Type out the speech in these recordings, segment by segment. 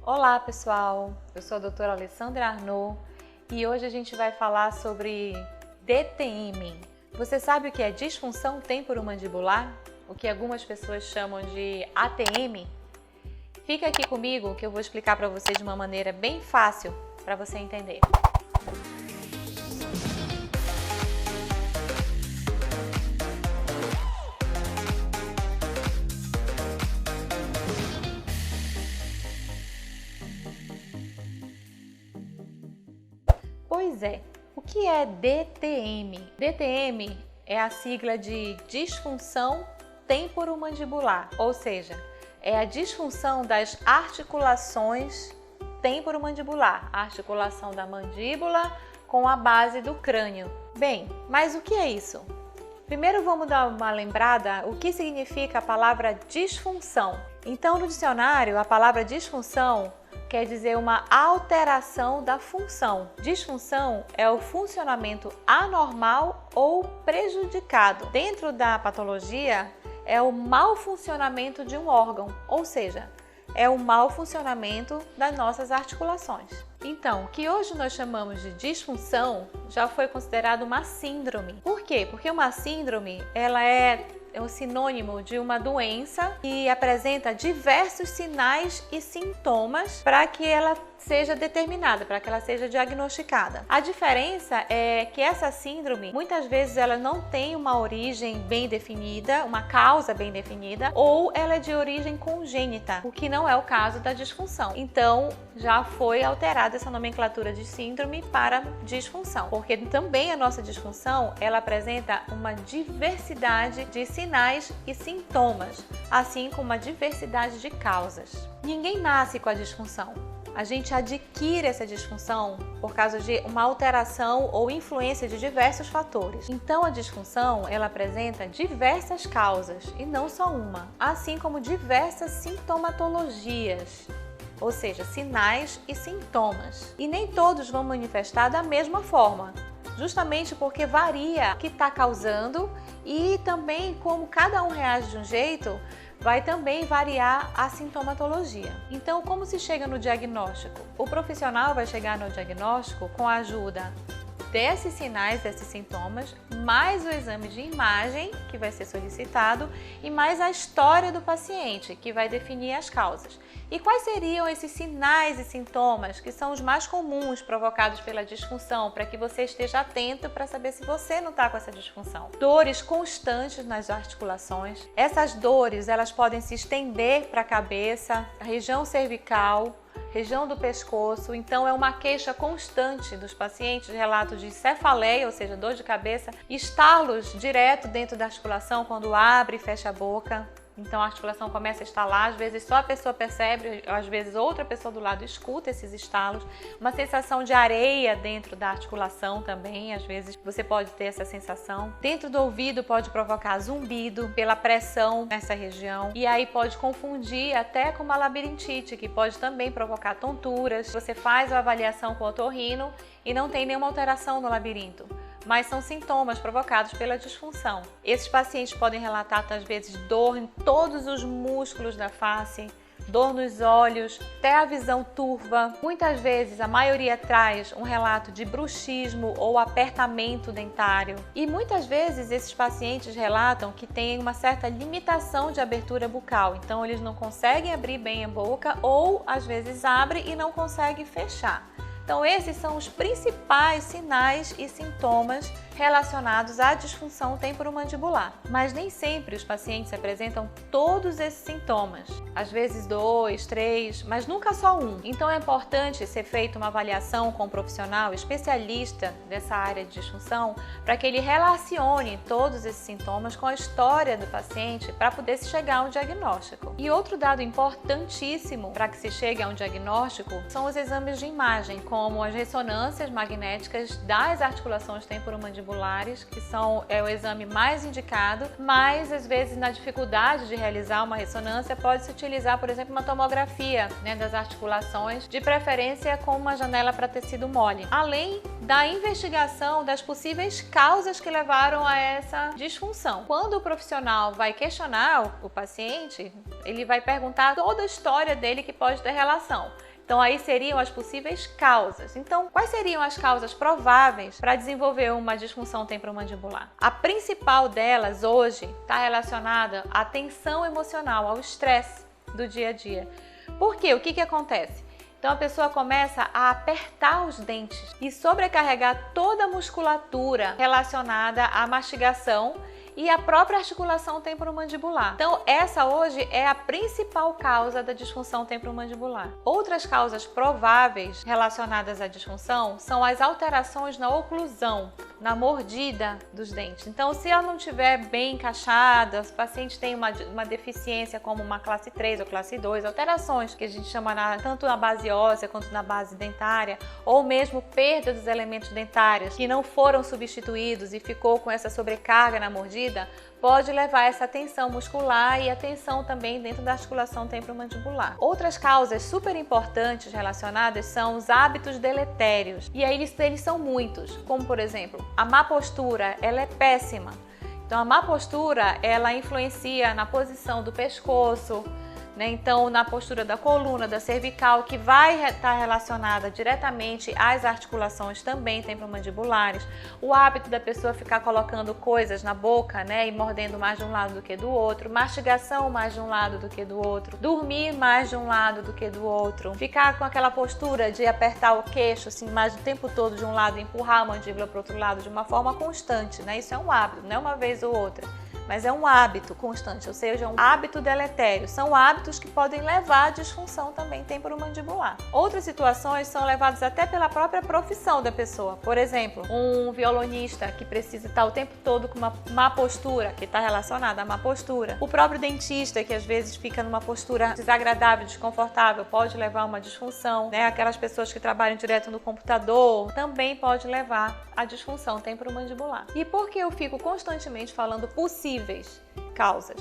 Olá pessoal, eu sou a doutora Alessandra Arnaud e hoje a gente vai falar sobre DTM. Você sabe o que é disfunção temporomandibular? O que algumas pessoas chamam de ATM? Fica aqui comigo que eu vou explicar para você de uma maneira bem fácil para você entender. Pois é, o que é DTM? DTM é a sigla de disfunção temporomandibular, ou seja, é a disfunção das articulações temporomandibular, a articulação da mandíbula com a base do crânio. Bem, mas o que é isso? Primeiro vamos dar uma lembrada o que significa a palavra disfunção. Então, no dicionário, a palavra disfunção quer dizer uma alteração da função. Disfunção é o funcionamento anormal ou prejudicado. Dentro da patologia, é o mau funcionamento de um órgão, ou seja, é o mau funcionamento das nossas articulações. Então, o que hoje nós chamamos de disfunção já foi considerado uma síndrome. Por quê? Porque uma síndrome, ela é um sinônimo de uma doença que apresenta diversos sinais e sintomas para que ela seja determinada, para que ela seja diagnosticada. A diferença é que essa síndrome, muitas vezes ela não tem uma origem bem definida, uma causa bem definida, ou ela é de origem congênita, o que não é o caso da disfunção. Então, já foi alterada essa nomenclatura de síndrome para disfunção, porque também a nossa disfunção, ela apresenta uma diversidade de sinais e sintomas, assim como uma diversidade de causas. Ninguém nasce com a disfunção. A gente adquire essa disfunção por causa de uma alteração ou influência de diversos fatores. Então, a disfunção, ela apresenta diversas causas e não só uma, assim como diversas sintomatologias, ou seja, sinais e sintomas. E nem todos vão manifestar da mesma forma, justamente porque varia o que está causando e também como cada um reage de um jeito, vai também variar a sintomatologia. Então, como se chega no diagnóstico? O profissional vai chegar no diagnóstico com a ajuda desses sinais, desses sintomas, mais o exame de imagem que vai ser solicitado e mais a história do paciente, que vai definir as causas. E quais seriam esses sinais e sintomas que são os mais comuns provocados pela disfunção, para que você esteja atento para saber se você não está com essa disfunção? Dores constantes nas articulações. Essas dores, elas podem se estender para a cabeça, a região cervical, região do pescoço, então é uma queixa constante dos pacientes, relatos de cefaleia, ou seja, dor de cabeça, estalos direto dentro da articulação quando abre e fecha a boca. Então a articulação começa a estalar, às vezes só a pessoa percebe, às vezes outra pessoa do lado escuta esses estalos. Uma sensação de areia dentro da articulação também, às vezes você pode ter essa sensação. Dentro do ouvido pode provocar zumbido pela pressão nessa região e aí pode confundir até com uma labirintite, que pode também provocar tonturas. Você faz a avaliação com o otorrino e não tem nenhuma alteração no labirinto, mas são sintomas provocados pela disfunção. Esses pacientes podem relatar, às vezes, dor em todos os músculos da face, dor nos olhos, até a visão turva. Muitas vezes, a maioria traz um relato de bruxismo ou apertamento dentário. E muitas vezes, esses pacientes relatam que têm uma certa limitação de abertura bucal. Então, eles não conseguem abrir bem a boca ou, às vezes, abrem e não conseguem fechar. Então, esses são os principais sinais e sintomas relacionados à disfunção temporomandibular. Mas nem sempre os pacientes apresentam todos esses sintomas. Às vezes 2, 3, mas nunca só um. Então é importante ser feita uma avaliação com um profissional especialista dessa área de disfunção para que ele relacione todos esses sintomas com a história do paciente para poder se chegar a um diagnóstico. E outro dado importantíssimo para que se chegue a um diagnóstico são os exames de imagem, como as ressonâncias magnéticas das articulações temporomandibulares, que são o exame mais indicado, mas às vezes na dificuldade de realizar uma ressonância pode-se utilizar, por exemplo, uma tomografia, das articulações, de preferência com uma janela para tecido mole, além da investigação das possíveis causas que levaram a essa disfunção. Quando o profissional vai questionar o paciente, ele vai perguntar toda a história dele que pode ter relação. Então aí seriam as possíveis causas. Então, quais seriam as causas prováveis para desenvolver uma disfunção temporomandibular? A principal delas hoje está relacionada à tensão emocional, ao estresse do dia a dia. Por quê? O que acontece? Então a pessoa começa a apertar os dentes e sobrecarregar toda a musculatura relacionada à mastigação e a própria articulação temporomandibular. Então essa hoje é a principal causa da disfunção temporomandibular. Outras causas prováveis relacionadas à disfunção são as alterações na oclusão, na mordida dos dentes. Então se ela não estiver bem encaixada, se o paciente tem uma deficiência como uma classe 3 ou classe 2, alterações que a gente chama tanto na base óssea quanto na base dentária, ou mesmo perda dos elementos dentários que não foram substituídos e ficou com essa sobrecarga na mordida, pode levar a essa tensão muscular e a tensão também dentro da articulação temporomandibular. Outras causas super importantes relacionadas são os hábitos deletérios. E aí eles são muitos, como por exemplo, a má postura, ela é péssima. Então a má postura, ela influencia na posição do pescoço, né? Então na postura da coluna, da cervical, que vai estar relacionada diretamente às articulações também temporomandibulares. O hábito da pessoa ficar colocando coisas na boca, né, e mordendo mais de um lado do que do outro, mastigação mais de um lado do que do outro, dormir mais de um lado do que do outro, ficar com aquela postura de apertar o queixo assim mais o tempo todo de um lado e empurrar a mandíbula para o outro lado de uma forma constante, né? Isso é um hábito, não é uma vez ou outra, mas é um hábito constante, ou seja, um hábito deletério. São hábitos que podem levar à disfunção também temporomandibular. Outras situações são levadas até pela própria profissão da pessoa. Por exemplo, um violonista que precisa estar o tempo todo com uma má postura, que está relacionada à má postura. O próprio dentista, que às vezes fica numa postura desagradável, desconfortável, pode levar a uma disfunção, né? Aquelas pessoas que trabalham direto no computador também pode levar à disfunção temporomandibular. E por que eu fico constantemente falando possíveis causas?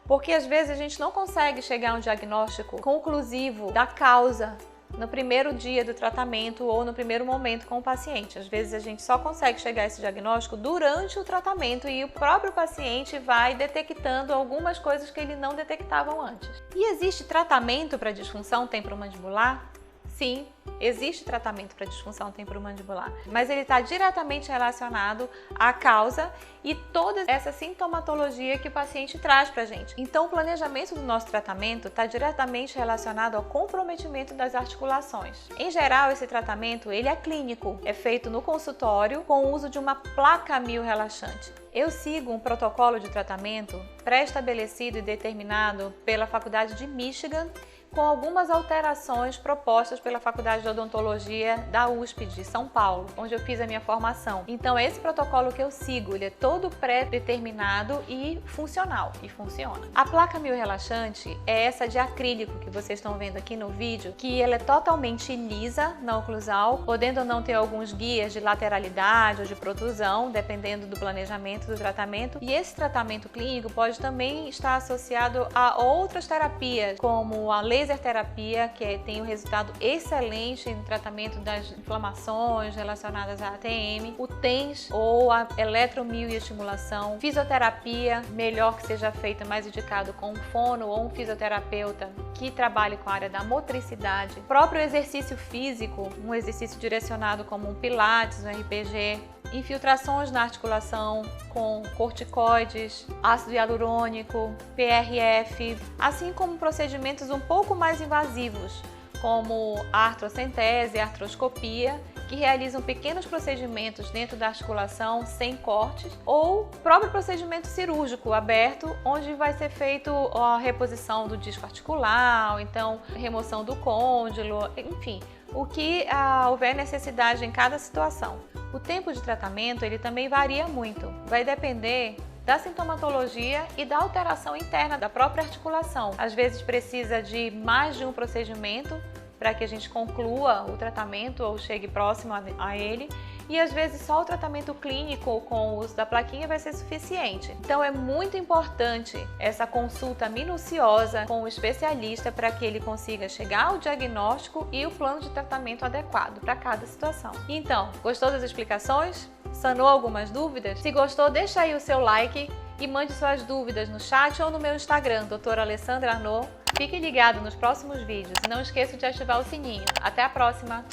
Porque às vezes a gente não consegue chegar a um diagnóstico conclusivo da causa no primeiro dia do tratamento ou no primeiro momento com o paciente. Às vezes a gente só consegue chegar a esse diagnóstico durante o tratamento e o próprio paciente vai detectando algumas coisas que ele não detectavam antes. E existe tratamento para disfunção temporomandibular? Sim, existe tratamento para disfunção temporomandibular, mas ele está diretamente relacionado à causa e toda essa sintomatologia que o paciente traz para a gente. Então, o planejamento do nosso tratamento está diretamente relacionado ao comprometimento das articulações. Em geral, esse tratamento ele é clínico, é feito no consultório com o uso de uma placa mio-relaxante. Eu sigo um protocolo de tratamento pré-estabelecido e determinado pela Faculdade de Michigan, com algumas alterações propostas pela Faculdade de Odontologia da USP de São Paulo, onde eu fiz a minha formação. Então esse protocolo que eu sigo, ele é todo pré-determinado e funcional, e funciona. A placa mio-relaxante é essa de acrílico que vocês estão vendo aqui no vídeo, que ela é totalmente lisa na oclusal, podendo ou não ter alguns guias de lateralidade ou de protrusão, dependendo do planejamento do tratamento. E esse tratamento clínico pode também estar associado a outras terapias, como a laser terapia, que tem um resultado excelente no tratamento das inflamações relacionadas à ATM, o TENS ou a eletromioestimulação, fisioterapia, melhor que seja feita, mais indicado com um fono ou um fisioterapeuta que trabalhe com a área da motricidade, próprio exercício físico, um exercício direcionado como um pilates, um RPG, infiltrações na articulação com corticoides, ácido hialurônico, PRF, assim como procedimentos um pouco mais invasivos, como a artrocentese e a artroscopia, que realizam pequenos procedimentos dentro da articulação sem cortes, ou próprio procedimento cirúrgico aberto, onde vai ser feito a reposição do disco articular, ou então remoção do côndilo, enfim, o que houver necessidade em cada situação. O tempo de tratamento ele também varia muito, vai depender da sintomatologia e da alteração interna da própria articulação. Às vezes precisa de mais de um procedimento para que a gente conclua o tratamento ou chegue próximo a ele, e às vezes só o tratamento clínico com o uso da plaquinha vai ser suficiente. Então é muito importante essa consulta minuciosa com o especialista para que ele consiga chegar ao diagnóstico e o plano de tratamento adequado para cada situação. Então, gostou das explicações? Sanou algumas dúvidas? Se gostou, deixa aí o seu like e mande suas dúvidas no chat ou no meu Instagram, doutora Alessandra Arnaud. Fique ligado nos próximos vídeos e não esqueça de ativar o sininho. Até a próxima!